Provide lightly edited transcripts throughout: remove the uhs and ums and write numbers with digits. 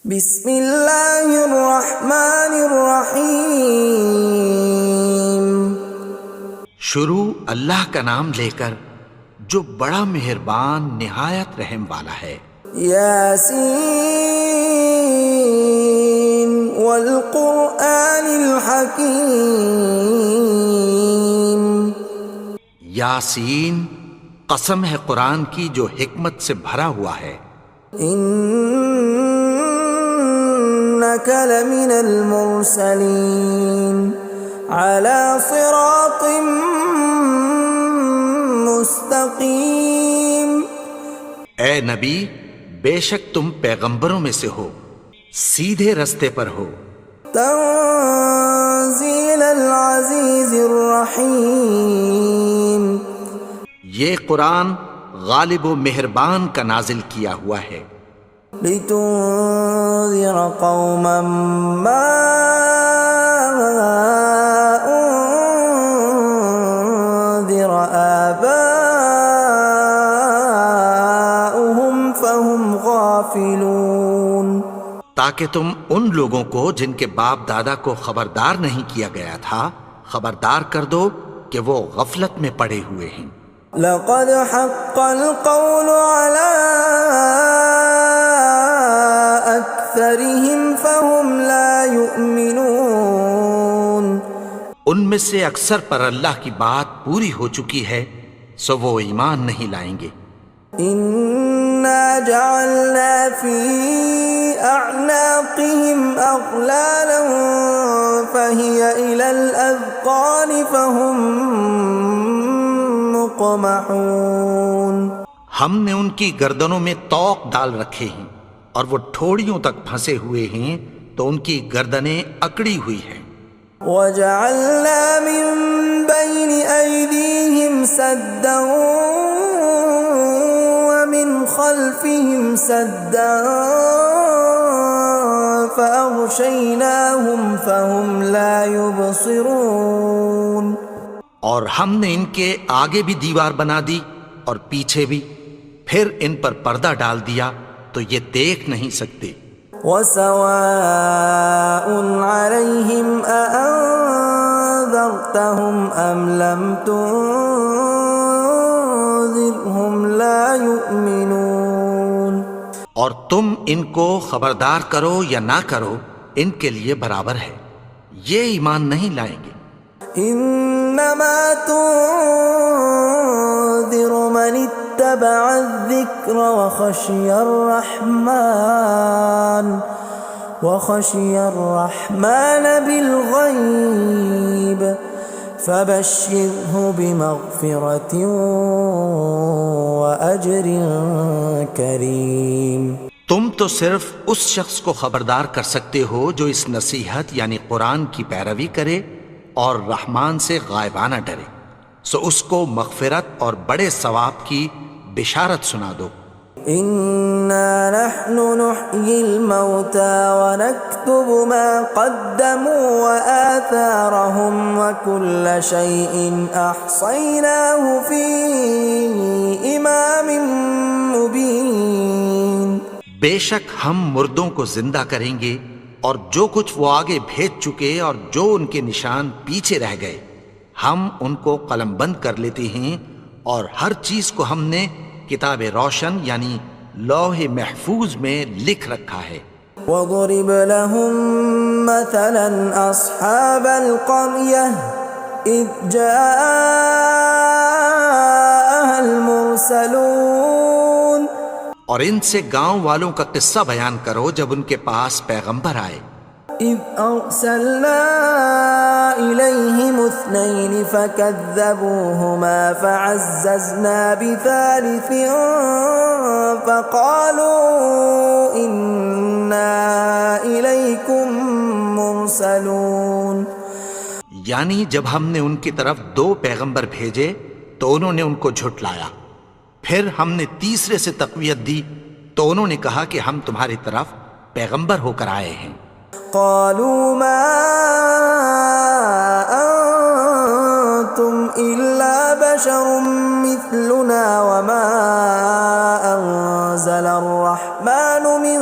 بسم اللہ الرحمن الرحیم۔ شروع اللہ کا نام لے کر جو بڑا مہربان نہایت رحم والا ہے۔ یاسین والقرآن الحکیم۔ یاسین، قسم ہے قرآن کی جو حکمت سے بھرا ہوا ہے۔ انک لمن المرسلین علی صراط مستقیم۔ اے نبی، بے شک تم پیغمبروں میں سے ہو، سیدھے رستے پر ہو۔ تنزیل العزیز الرحیم۔ یہ قرآن غالب و مہربان کا نازل کیا ہوا ہے۔ لتنذر قوما ما انذر آباؤهم فهم غافلون۔ تاکہ تم ان لوگوں کو جن کے باپ دادا کو خبردار نہیں کیا گیا تھا خبردار کر دو کہ وہ غفلت میں پڑے ہوئے ہیں۔ لقد حق القول على أكثرهم فهم لا يؤمنون۔ ان میں سے اکثر پر اللہ کی بات پوری ہو چکی ہے سو وہ ایمان نہیں لائیں گے۔ إنا جعلنا في أعناقهم أغلالا فهي إلى الأذقان فهم مقمحون۔ ہم نے ان کی گردنوں میں طوق ڈال رکھے ہیں اور وہ ٹھوڑیوں تک پھنسے ہوئے ہیں تو ان کی گردنیں اکڑی ہوئی ہیں۔ وَجَعَلْنَا مِن بَيْنِ أَيْدِيهِمْ سَدًّا وَمِنْ خَلْفِهِمْ سَدًّا فَأَغْشَيْنَاهُمْ فَهُمْ لَا يُبْصِرُونَ۔ اور ہم نے ان کے آگے بھی دیوار بنا دی اور پیچھے بھی، پھر ان پر پردہ ڈال دیا تو یہ دیکھ نہیں سکتے۔ وَسَوَاءٌ عَلَيْهِمْ أَأَنذَرْتَهُمْ أَمْ لَمْ تُنذِرْهُمْ لَا يُؤْمِنُونَ۔ اور تم ان کو خبردار کرو یا نہ کرو ان کے لیے برابر ہے، یہ ایمان نہیں لائیں گے۔ انما تنذر من اتبع الذکر وخشی الرحمن بالغیب فبشرہ بمغفرۃ واجر کریم۔ تم تو صرف اس شخص کو خبردار کر سکتے ہو جو اس نصیحت یعنی قرآن کی پیروی کرے اور رحمان سے غائبانہ ڈرے، سو اس کو مغفرت اور بڑے ثواب کی بشارت سنا دو۔ اِنَّا نَحْنُ نُحْيِي الْمَوْتَى وَنَكْتُبُ مَا قَدَّمُوا وَآثَارَهُمْ وَكُلَّ شَيْءٍ أَحْصَيْنَاهُ فِي إِمَامٍ مُبِينٍ۔ بے شک ہم مردوں کو زندہ کریں گے اور جو کچھ وہ آگے بھیج چکے اور جو ان کے نشان پیچھے رہ گئے ہم ان کو قلم بند کر لیتے ہیں، اور ہر چیز کو ہم نے کتاب روشن یعنی لوح محفوظ میں لکھ رکھا ہے۔ وَضُرِبَ لَهُم مَّثَلًا أَصْحَابَ الْقَرْيَةِ إِذْ جَاءَهَا الْمُرْسَلُونَ۔ اور ان سے گاؤں والوں کا قصہ بیان کرو جب ان کے پاس پیغمبر آئے۔ إِذْ أَرْسَلْنَا إِلَيْهِمُ اثْنَيْنِ فَكَذَّبُوهُمَا فَعَزَّزْنَا بِثَالِثٍ فَقَالُوا إِنَّا إِلَيْكُمْ مُرْسَلُونَ۔ یعنی جب ہم نے ان کی طرف 2 پیغمبر بھیجے تو انہوں نے ان کو جھٹلایا، پھر ہم نے تیسرے سے تقویت دی تو انہوں نے کہا کہ ہم تمہاری طرف پیغمبر ہو کر آئے ہیں۔ قالوا ما انتم الا بشر مثلنا وما انزل الرحمن من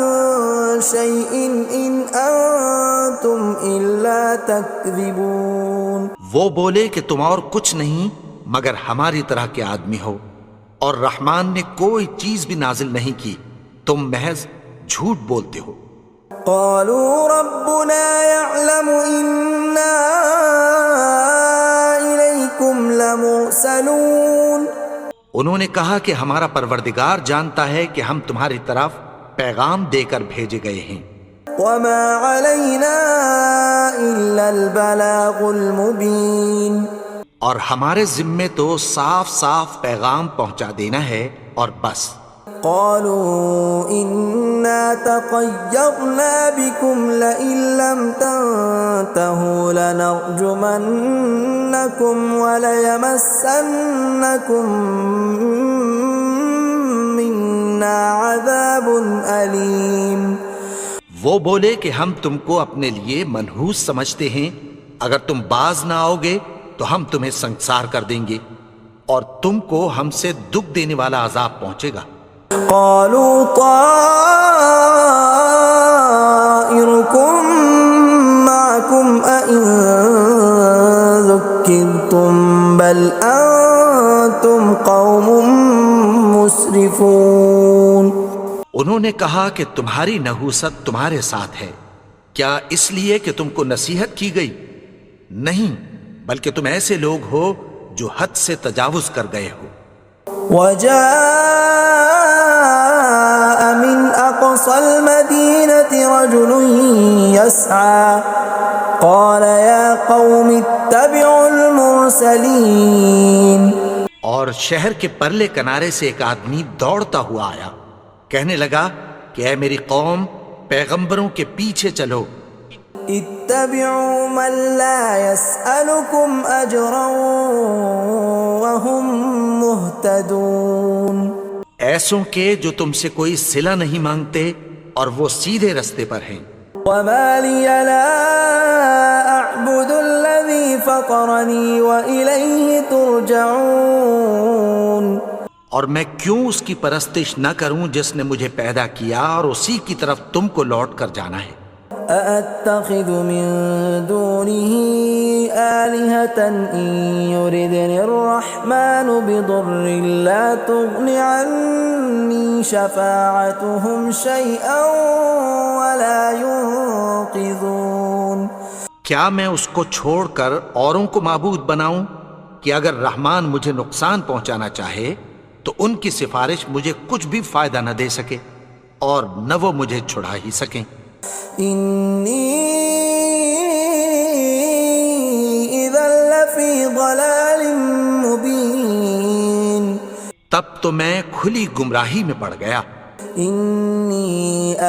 شيء إن أنتم إلا تكذبون. وہ بولے کہ تم اور کچھ نہیں مگر ہماری طرح کے آدمی ہو، اور رحمان نے کوئی چیز بھی نازل نہیں کی، تم محض جھوٹ بولتے ہو. قالوا ربنا يعلم إنا إليكم لمرسلون. انہوں نے کہا کہ ہمارا پروردگار جانتا ہے کہ ہم تمہاری طرف پیغام دے کر بھیجے گئے ہیں. وما علينا إلا البلاغ المبين. اور ہمارے ذمے تو صاف صاف پیغام پہنچا دینا ہے اور بس. قالوا إنا تطيرنا بكم لئن لم تنتهوا لنرجمنكم وليمسنكم منا عذاب أليم. وہ بولے کہ ہم تم کو اپنے لیے منحوس سمجھتے ہیں، اگر تم باز نہ آؤ گے تو ہم تمہیں سنسار کر دیں گے اور تم کو ہم سے دکھ دینے والا عذاب پہنچے گا. قالوا طائركم معكم أئن ذكرتم بل أنتم قوم مسرفون. انہوں نے کہا کہ تمہاری نحوست تمہارے ساتھ ہے، کیا اس لیے کہ تم کو نصیحت کی گئی؟ نہیں، بلکہ تم ایسے لوگ ہو جو حد سے تجاوز کر گئے ہو. وجاء من أقصى المدينة رجل يسعى قال يا قوم اتبعوا المرسلين. اور شہر کے پرلے کنارے سے ایک آدمی دوڑتا ہوا آیا، کہنے لگا کہ اے میری قوم، پیغمبروں کے پیچھے چلو. اتبعوا من لا يسألكم أجرا وهم مهتدون. ایسوں کے جو تم سے کوئی صلہ نہیں مانگتے اور وہ سیدھے رستے پر ہیں. وما لي لا أعبد الذي فطرني وإليه ترجعون. اور میں کیوں اس کی پرستش نہ کروں جس نے مجھے پیدا کیا اور اسی کی طرف تم کو لوٹ کر جانا ہے. أأتخذ من دونه آلهة إن يردني الرحمن بضر لا تغن عني شفاعتهم شيئا ولا ينقذون. کیا میں اس کو چھوڑ کر اوروں کو معبود بناؤں کہ اگر رحمان مجھے نقصان پہنچانا چاہے تو ان کی سفارش مجھے کچھ بھی فائدہ نہ دے سکے اور نہ وہ مجھے چھڑا ہی سکیں. إني إذا لفي ضلال مبين. تب تو میں کھلی گمراہی میں پڑ گیا. إني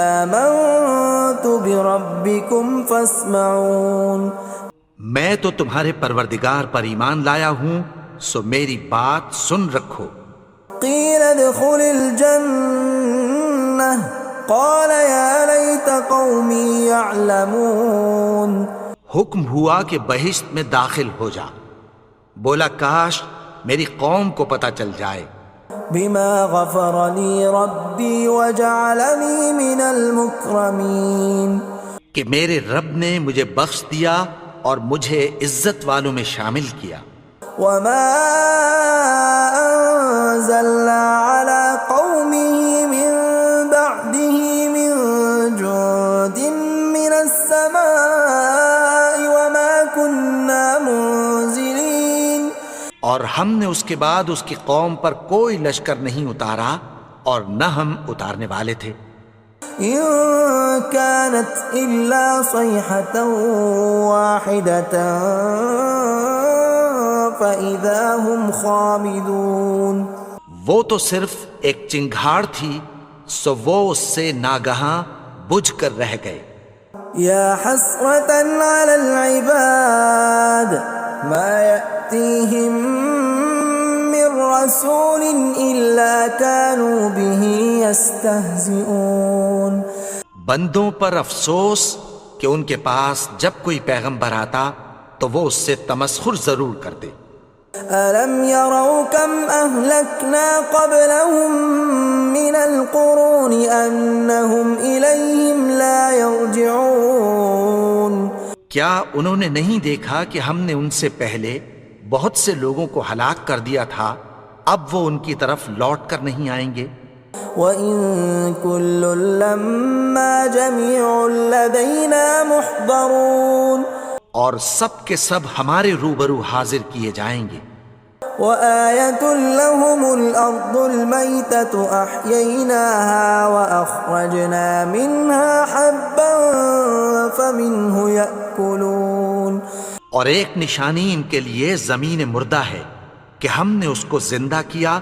آمنت بربكم فاسمعون. میں تو تمہارے پروردگار پر ایمان لایا ہوں، سو میری بات سن رکھو. قيل ادخل الجنة قال يا ليت قومي يعلمون. حکم ہوا کہ بہشت میں داخل ہو جا. بولا کاش میری قوم کو پتہ چل جائے. بما غفر لي ربي وجعلني من المكرمين. کہ میرے رب نے مجھے بخش دیا اور مجھے عزت والوں میں شامل کیا. وما أنزلنا على قومه من بعده من جند من السماء وما كنا منزلين. اور ہم نے اس کے بعد اس کی قوم پر کوئی لشکر نہیں اتارا اور نہ ہم اتارنے والے تھے. إن كانت إلا صيحة واحدة فإذا هم خامدون. وہ تو صرف ایک چنگھاڑ تھی، سو وہ اس سے ناگہاں بجھ کر رہ گئے. يا حسرة على العباد ما يأتيهم من رسول إلا كانوا به يستهزئون. بندوں پر افسوس کہ ان کے پاس جب کوئی پیغمبر آتا تو وہ اس سے تمسخر ضرور کرتے. أَلَمْ يَرَوْا كَمْ أَهْلَكْنَا قَبْلَهُمْ مِنَ الْقُرُونِ أَنَّهُمْ إِلَيْهِمْ لَا يَرْجِعُونَ کیا انہوں نے نہیں دیکھا کہ ہم نے ان سے پہلے بہت سے لوگوں کو ہلاک کر دیا تھا، اب وہ ان کی طرف لوٹ کر نہیں آئیں گے؟ وَإِن كُلٌّ لَّمَّا جَمِيعٌ لَّدَيْنَا مُحْضَرُونَ اور سب کے سب ہمارے روبرو حاضر کیے جائیں گے۔ وَآيَةٌ لَّهُمُ الْأَرْضُ الْمَيْتَةُ أَحْيَيْنَاهَا وَأَخْرَجْنَا مِنْهَا حَبًّا فَمِنْهُ يَأْكُلُونَ اور ایک نشانی ان کے لیے زمین مردہ ہے کہ ہم نے اس کو زندہ کیا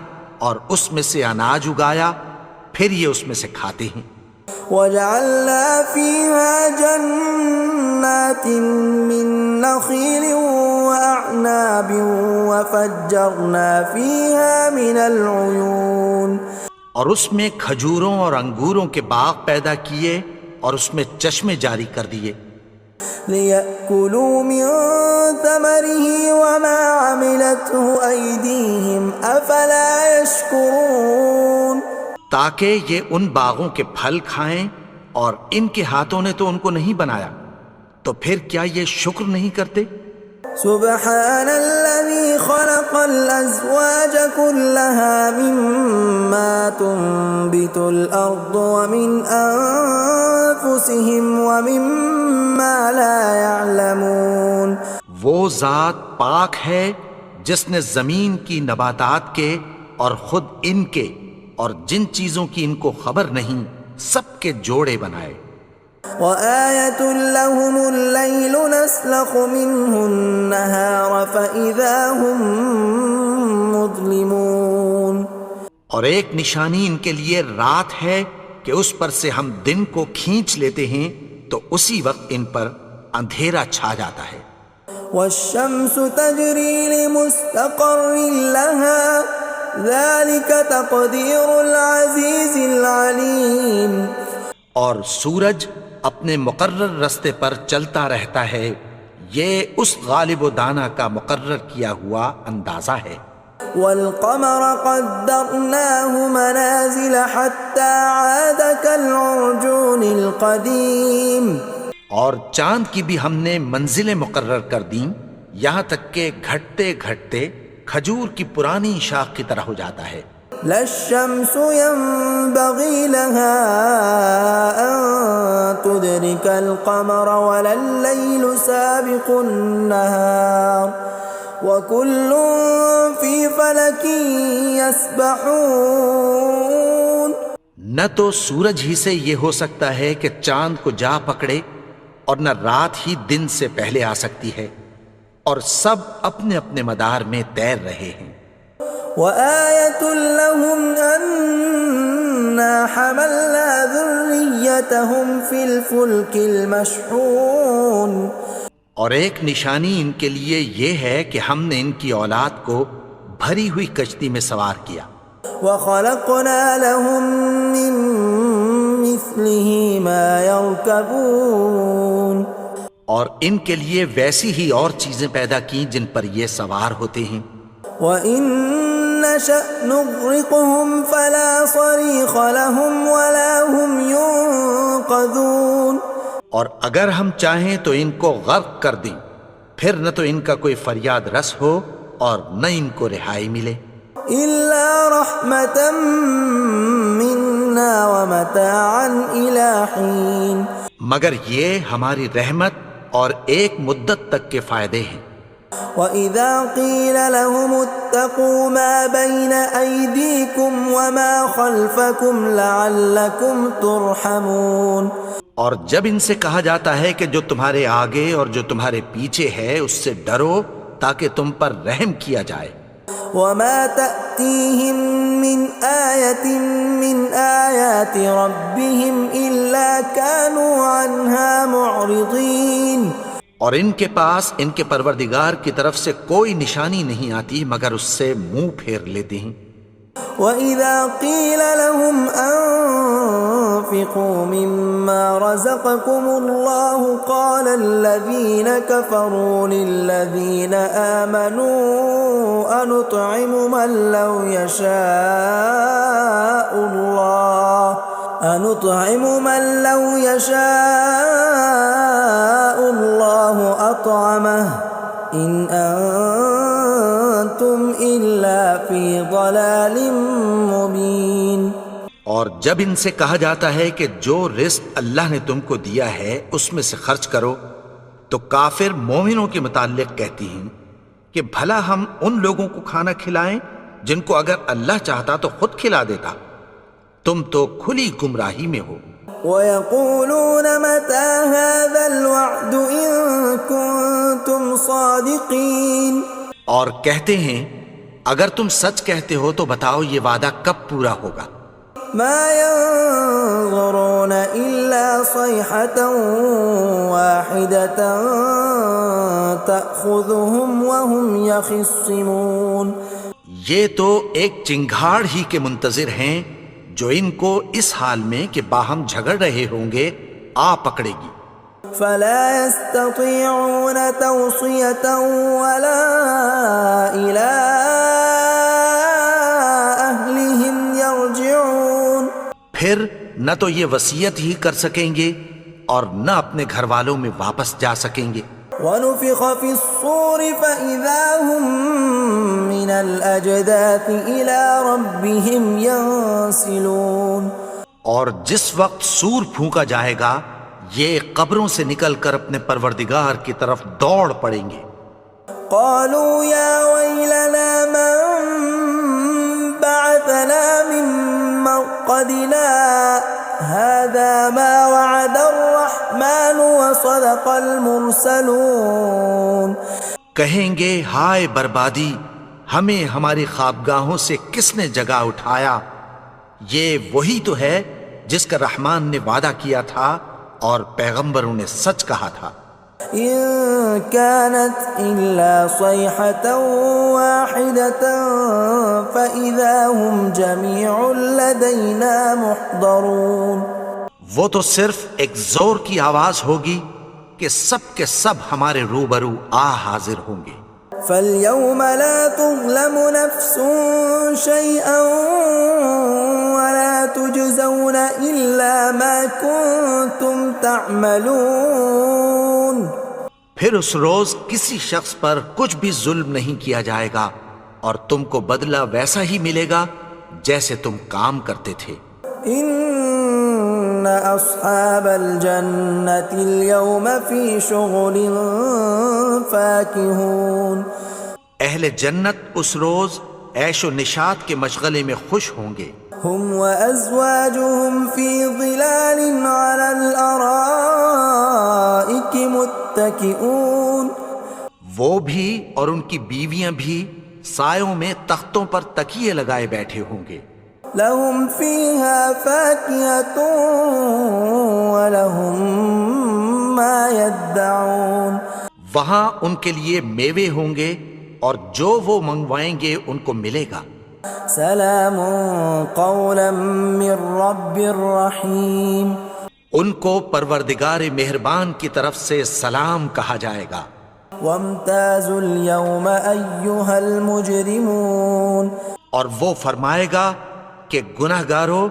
اور اس میں سے اناج اگایا، پھر یہ اس میں سے کھاتے ہیں۔ وَجَعَلْنَا فِيهَا جَنَّاتٍ مِّن نَّخِيلٍ وَأَعْنَابٍ وَفَجَّرْنَا فِيهَا مِنَ الْعُيُونِ اور اس میں کھجوروں اور انگوروں کے باغ پیدا کیے اور اس میں چشمے جاری کر دیے، لِيَأْكُلُوا مِن ثَمَرِهِ وَمَا عَمِلَتْهُ أَيْدِيهِمْ أَفَلَا يَشْكُرُونَ تاکہ یہ ان باغوں کے پھل کھائیں، اور ان کے ہاتھوں نے تو ان کو نہیں بنایا، تو پھر کیا یہ شکر نہیں کرتے؟ سبحان الذي خلق الأزواج كلها مما تنبت الأرض ومن أنفسهم ومما لا يعلمون وہ ذات پاک ہے جس نے زمین کی نباتات کے اور خود ان کے اور جن چیزوں کی ان کو خبر نہیں سب کے جوڑے بنائے۔ وَآيَةٌ لَّهُمُ اللَّيْلُ نَسْلَخُ مِنْهُ النَّهَارَ فَإِذَا هُمْ مُظْلِمُونَ اور ایک نشانی ان کے لیے رات ہے کہ اس پر سے ہم دن کو کھینچ لیتے ہیں تو اسی وقت ان پر اندھیرا چھا جاتا ہے۔ وَالشَّمْسُ تَجْرِي لِمُسْتَقَرٍّ لَّهَا ذَلِكَ تَقْدِيرُ الْعَزِيزِ الْعَلِيمِ اور سورج اپنے مقرر رستے پر چلتا رہتا ہے، یہ اس غالب و دانا کا مقرر کیا ہوا اندازہ ہے۔ وَالْقَمَرَ قَدَّرْنَاهُ مَنَازِلَ حَتَّى عَادَ كَالْعُرْجُونِ الْقَدِيمِ اور چاند کی بھی ہم نے منزلیں مقرر کر دیں، یہاں تک کہ گھٹتے گھٹتے کھجور کی پرانی شاخ کی طرح ہو جاتا ہے۔ لا الشمس ينبغي لها أن تدرك القمر ولا الليل سابق النهار وكل في فلك يسبحون نہ تو سورج ہی سے یہ ہو سکتا ہے کہ چاند کو جا پکڑے، اور نہ رات ہی دن سے پہلے آ سکتی ہے، اور سب اپنے اپنے مدار میں تیر رہے ہیں۔ وَآيَةٌ لَّهُمْ أَنَّا حَمَلْنَا ذُرِّيَّتَهُمْ فِي الْفُلْكِ الْمَشْحُونِ اور ایک نشانی ان کے لیے یہ ہے کہ ہم نے ان کی اولاد کو بھری ہوئی کشتی میں سوار کیا۔ وَخَلَقْنَا لَهُم مِّن مِّثْلِهِ مَا يَرْكَبُونَ اور ان کے لیے ویسی ہی اور چیزیں پیدا کی جن پر یہ سوار ہوتے ہیں۔ وَإِن نَّشَأْ نُغْرِقْهُمْ فَلَا صَرِيخَ لَهُمْ وَلَا هُمْ يُنقَذُونَ اور اگر ہم چاہیں تو ان کو غرق کر دیں، پھر نہ تو ان کا کوئی فریاد رس ہو اور نہ ان کو رہائی ملے۔ إِلَّا رَحْمَةً مِّنَّا وَمَتَاعًا إِلَىٰ حِينٍ مگر یہ ہماری رحمت اور ایک مدت تک کے فائدے ہیں۔ وَإِذَا قِيلَ لَهُمُ اتَّقُوا مَا بَيْنَ أَيْدِيكُمْ وَمَا خَلْفَكُمْ لَعَلَّكُمْ تُرْحَمُونَ اور جب ان سے کہا جاتا ہے کہ جو تمہارے آگے اور جو تمہارے پیچھے ہے اس سے ڈرو تاکہ تم پر رحم کیا جائے۔ وَمَا تَأْتِيهِم مِّنْ آيَةٍ مِّنْ آيَاتِ رَبِّهِمْ إِلَّا كَانُوا عَنْهَا مُعْرِضِينَ اور ان کے پاس ان کے پروردگار کی طرف سے کوئی نشانی نہیں آتی مگر اس سے منہ پھیر لیتے ہیں۔ وَإِذَا قِيلَ لَهُمْ أَنفِقُوا مِمَّا رَزَقَكُمُ اللَّهُ قَالَ الَّذِينَ كَفَرُوا لِلَّذِينَ آمَنُوا أَنُطْعِمُ مَن لَّوْ يَشَاءُ اللَّهُ أَطْعَمَهُ إِنْ أَنْتُمْ إِلَّا فِي ضَلَالٍ مُبِينٍ۔ اور جب ان سے کہا جاتا ہے کہ جو رزق اللہ نے تم کو دیا ہے اس میں سے خرچ کرو، تو کافر مومنوں کے متعلق کہتی ہیں کہ بھلا ہم ان لوگوں کو کھانا کھلائیں جن کو اگر اللہ چاہتا تو خود کھلا دیتا، تم تو کھلی گمراہی میں ہو۔ وَيَقُولُونَ مَتَى هَذَا الْوَعْدُ إِن كُنتُمْ صَادِقِينَ، اور کہتے ہیں اگر تم سچ کہتے ہو تو بتاؤ یہ وعدہ کب پورا ہوگا۔ مَا يَنظُرُونَ إِلَّا صَيْحَةً وَاحِدَةً تَأْخُذُهُمْ وَهُمْ يَخِصِّمُونَ، یہ تو ایک چنگھاڑ ہی کے منتظر ہیں جو ان کو اس حال میں کہ باہم جھگڑ رہے ہوں گے آ پکڑے گی۔ فَلَا يَسْتَطِيعُونَ تَوْصِيَةً وَلَا إِلَىٰ أَهْلِهِمْ يَرْجِعُونَ، پھر نہ تو یہ وصیت ہی کر سکیں گے اور نہ اپنے گھر والوں میں واپس جا سکیں گے۔ وَنُفِخَ فِي الصُّورِ فَإِذَا هُم مِّنَ الْأَجْدَاثِ إِلَىٰ رَبِّهِمْ يَنسِلُونَ، اور جس وقت سور پھونکا جائے گا یہ قبروں سے نکل کر اپنے پروردگار کی طرف دوڑ پڑیں گے۔ قَالُوا يَا وَيْلَنَا مَن بَعَثَنَا مِن مَّرْقَدِنَا هَٰذَا مَا وَعَدَ الرَّحْمَٰنُ وَصَدَقَ الْمُرْسَلُونَ، کہیں گے ہائے بربادی، ہمیں ہماری خوابگاہوں سے کس نے جگا اٹھایا، یہ وہی تو ہے جس کا رحمان نے وعدہ کیا تھا اور پیغمبروں نے سچ کہا تھا۔ إِن كَانَتْ إِلَّا صَيْحَةً وَاحِدَةً فَإِذَا هُمْ جَمِيعٌ لَدَيْنَا مُحْضَرُونَ، وہ تو صرف ایک زور کی آواز ہوگی کہ سب کے سب ہمارے روبرو آ حاضر ہوں گے۔ فَالْيَوْمَ لَا تُظْلَمُ نَفْسٌ شَيْئًا وَلَا تُجْزَوْنَ إِلَّا مَا كُنتُمْ تَعْمَلُونَ، پھر اس روز کسی شخص پر کچھ بھی ظلم نہیں کیا جائے گا اور تم کو بدلہ ویسا ہی ملے گا جیسے تم کام کرتے تھے۔ إِنَّ أَصْحَابَ الْجَنَّةِ الْيَوْمَ فِي شُغُلٍ فَاكِهُونَ، اہل جنت اس روز عیش و نشاط کے مشغلے میں خوش ہوں گے۔ هُمْ وَأَزْوَاجُهُمْ فِي ظِلَالٍ عَلَى الْأَرَائِكِ مُتَّكِئُونَ، وہ بھی اور ان کی بیویاں بھی سایوں میں تختوں پر تکیے لگائے بیٹھے ہوں گے۔ لَهُمْ فِيهَا فَاكِهَةٌ وَلَهُمْ مَا يَدَّعُونَ، وہاں ان کے لیے میوے ہوں گے اور جو وہ منگوائیں گے ان کو ملے گا۔ سلام قولا من رب رحیم، ان کو پروردگار مہربان کی طرف سے سلام کہا جائے گا۔ وامتازوا اليوم ایھا المجرمون، اور وہ فرمائے گا کہ گنہگارو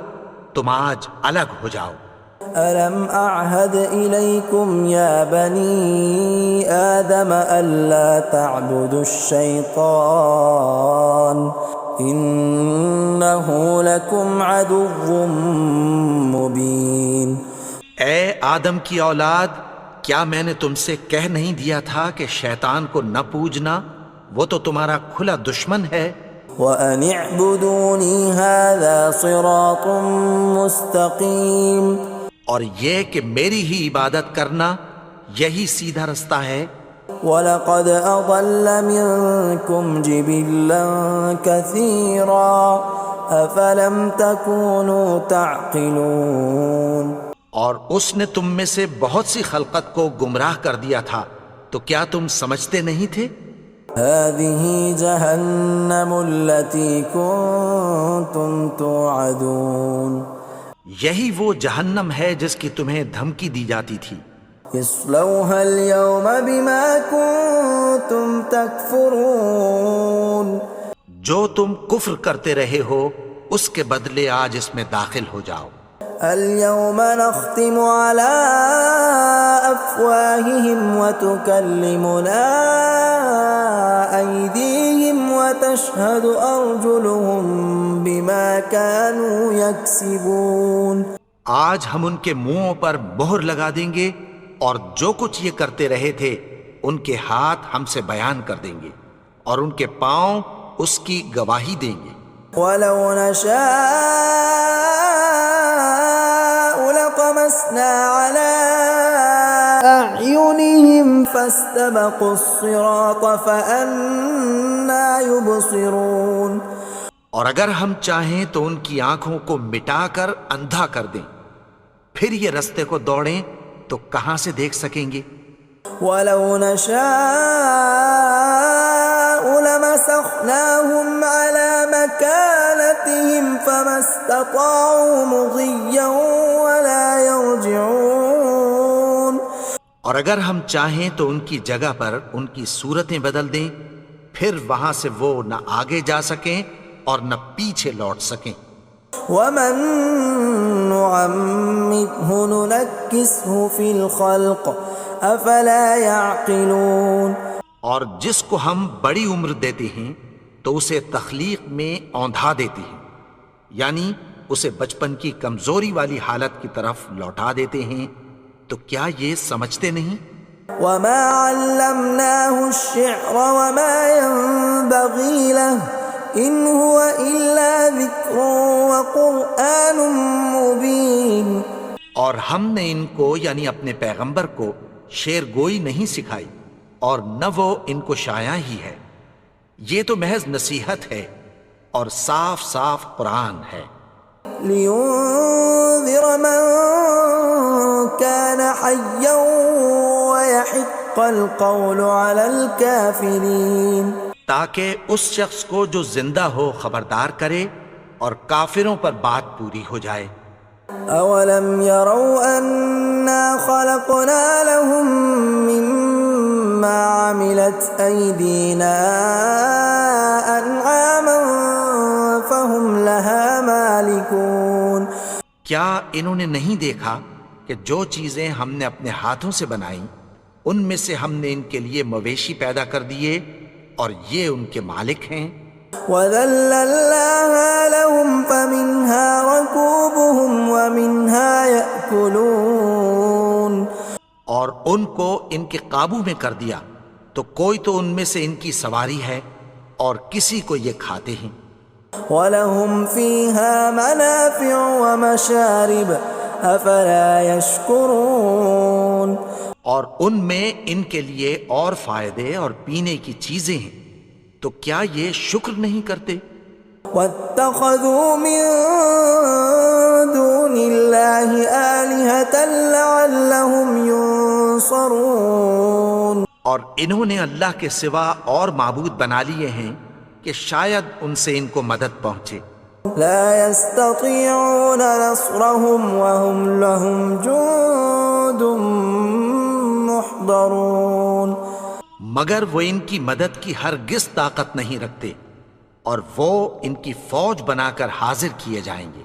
تم آج الگ ہو جاؤ۔ ألم أعهد إليكم يا بني آدم ألا تعبدوا الشيطان إنه لكم عدو مبين۔ اے آدم کی اولاد، کیا میں نے تم سے کہہ نہیں دیا تھا کہ شیطان کو نہ پوجنا، وہ تو تمہارا کھلا دشمن ہے۔ وَأَنِ اعْبُدُونِي هَذَا صِرَاطٌ مُسْتَقِيمٌ، اور یہ کہ میری ہی عبادت کرنا یہی سیدھا رستہ ہے۔ وَلَقَدْ أَضَلَّ مِنكُمْ جِبِلًّا كَثِيرًا أَفَلَمْ تَكُونُوا تَعْقِلُونَ، اور اس نے تم میں سے بہت سی خلقت کو گمراہ کر دیا تھا، تو کیا تم سمجھتے نہیں تھے؟ هذه جهنم التي كنتم توعدون یہی وہ جہنم ہے جس کی تمہیں دھمکی دی جاتی تھی. اصلوها اليوم بما كنتم تكفرون جو تم کفر کرتے رہے ہو اس کے بدلے آج اس میں داخل ہو جاؤ. اليوم نختم على أفواههم وتكلمنا أيديهم وتشهد أرجلهم بما كانوا يكسبون. آج ہم ان کے منہوں پر مہر لگا دیں گے اور جو کچھ یہ کرتے رہے تھے ان کے ہاتھ ہم سے بیان کر دیں گے اور ان کے پاؤں اس کی گواہی دیں گے. ولو نشاء لطمسنا على أعينهم فاستبقوا الصراط فأنى يبصرون. اور اگر ہم چاہیں تو ان کی آنکھوں کو مٹا کر اندھا کر دیں، پھر یہ رستے کو دوڑیں تو کہاں سے دیکھ سکیں گے. ولو نشاء لمسخناهم على مكانتهم فما استطاعوا مضيا ولا يرجعون. اور اگر ہم چاہیں تو ان کی جگہ پر ان کی صورتیں بدل دیں، پھر وہاں سے وہ نہ آگے جا سکیں اور نہ پیچھے لوٹ سکیں. ومن نعمره ننكسه في الخلق افلا يعقلون. اور جس کو ہم بڑی عمر دیتے ہیں تو اسے تخلیق میں اوندھا دیتے ہیں، یعنی اسے بچپن کی کمزوری والی حالت کی طرف لوٹا دیتے ہیں. تو کیا یہ سمجھتے نہیں؟ وما علمناه الشعر وما ينبغي له ان هو الا ذکر وقرآن مبین. اور ہم نے ان کو یعنی اپنے پیغمبر کو شعر گوئی نہیں سکھائی اور نہ وہ ان کو شایع ہی ہے، یہ تو محض نصیحت ہے اور صاف صاف قرآن ہے. لينذر من كان حيا ويحق القول على الكافرين. تاکہ اس شخص کو جو زندہ ہو خبردار کرے اور کافروں پر بات پوری ہو جائے. اولم يروا انا خلقنا لهم مما عملت ايدينا انعاما فهم لها مالكون. کیا انہوں نے نہیں دیکھا کہ جو چیزیں ہم نے اپنے ہاتھوں سے بنائیں ان میں سے ہم نے ان کے لیے مویشی پیدا کر دیے اور یہ ان کے مالک ہیں. وَذَلَّلْنَاهَا لَهُمْ فَمِنْهَا رَكُوبُهُمْ وَمِنْهَا يَأْكُلُونَ. اور ان کو ان کے قابو میں کر دیا تو کوئی تو ان میں سے ان کی سواری ہے اور کسی کو یہ کھاتے ہیں. وَلَهُمْ فِيهَا مَنَافِعُ وَمَشَارِبُ أَفَلَا يَشْكُرُونَ. اور ان میں ان کے لیے اور فائدے اور پینے کی چیزیں ہیں، تو کیا یہ شکر نہیں کرتے؟ وَاتَّخَذُوا مِن دُونِ اللَّهِ آلِهَةً لَعَلَّهُمْ يُنصَرُونَ. اور انہوں نے اللہ کے سوا اور معبود بنا لیے ہیں کہ شاید ان سے ان کو مدد پہنچے. لا يستطيعون نصرهم وهم لهم جند محضرون. مگر وہ ان کی مدد کی ہرگز طاقت نہیں رکھتے اور وہ ان کی فوج بنا کر حاضر کیے جائیں گے.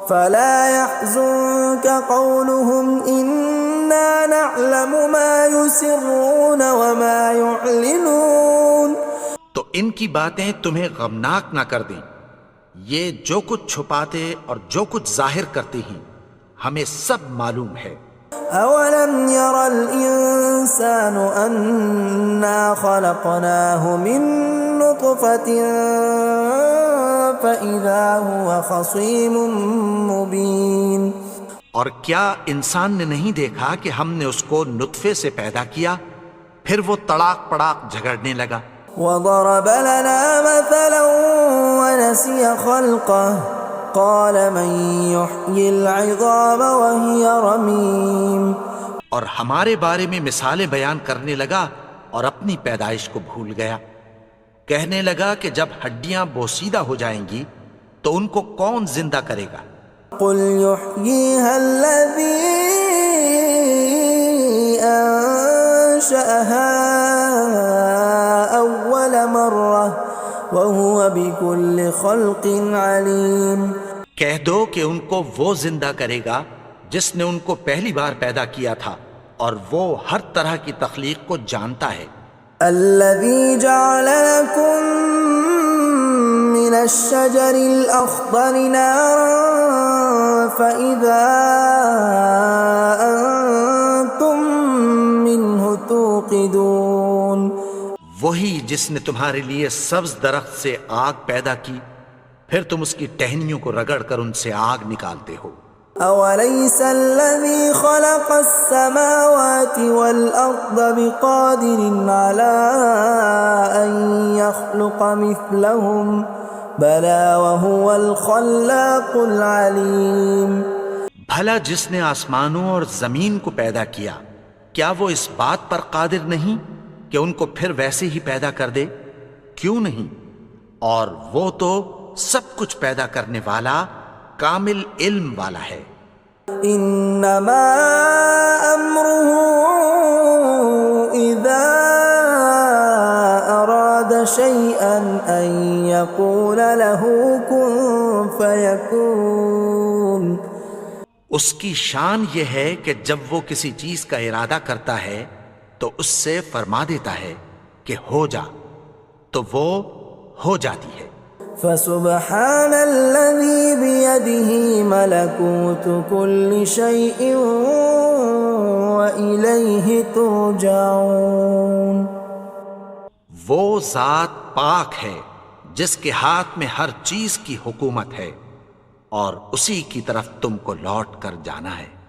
فلا يحزنك قولهم إنا نعلم ما يسرون وما يعلنون. تو ان کی باتیں تمہیں غمناک نہ کر دیں، یہ جو کچھ چھپاتے اور جو کچھ ظاہر کرتے ہیں ہمیں سب معلوم ہے. أولم ير الإنسان أنا خلقناه من نطفة فإذا هو خصيم مبين. اور کیا انسان نے نہیں دیکھا کہ ہم نے اس کو نطفے سے پیدا کیا پھر وہ تڑاک پڑاک جھگڑنے لگا. وضرب لنا مثلا ونسي خلقه قال من يحيي العظام وهي رميم. اور ہمارے بارے میں مثالیں بیان کرنے لگا اور اپنی پیدائش کو بھول گیا. کہنے لگا کہ جب ہڈیاں بوسیدہ ہو جائیں گی تو ان کو کون زندہ کرے گا؟ قل يحييها الذي أنشأها أول مرة وهو بكل خلق عليم۔ کہہ دو کہ ان کو وہ زندہ کرے گا جس نے ان کو پہلی بار پیدا کیا تھا اور وہ ہر طرح کی تخلیق کو جانتا ہے۔ الذي جعل لكم من الشجر الأخضر نارا فإذا أنتم منه توقدون۔ وہی جس نے تمہارے لیے سبز درخت سے آگ پیدا کی، پھر تم اس کی ٹہنیوں کو رگڑ کر ان سے آگ نکالتے ہو۔ أوليس الذي خلق السماوات والأرض بقادر على أن يخلق مثلهم بلى وهو الخلاق العليم۔ بھلا جس نے آسمانوں اور زمین کو پیدا کیا، کیا وہ اس بات پر قادر نہیں کہ ان کو پھر ویسے ہی پیدا کر دے؟ کیوں نہیں؟ اور وہ تو سب کچھ پیدا کرنے والا، کامل علم والا ہے۔ انما امره اذا اراد شيئا ان يقول له كن فيكون۔ اس کی شان یہ ہے کہ جب وہ کسی چیز کا ارادہ کرتا ہے تو اس سے فرما دیتا ہے کہ ہو جا، تو وہ ہو جاتی ہے۔ فسبحان الذي بيده ملكوت كل شيء وإليه ترجعون۔ وہ ذات پاک ہے جس کے ہاتھ میں ہر چیز کی حکومت ہے اور اسی کی طرف تم کو لوٹ کر جانا ہے۔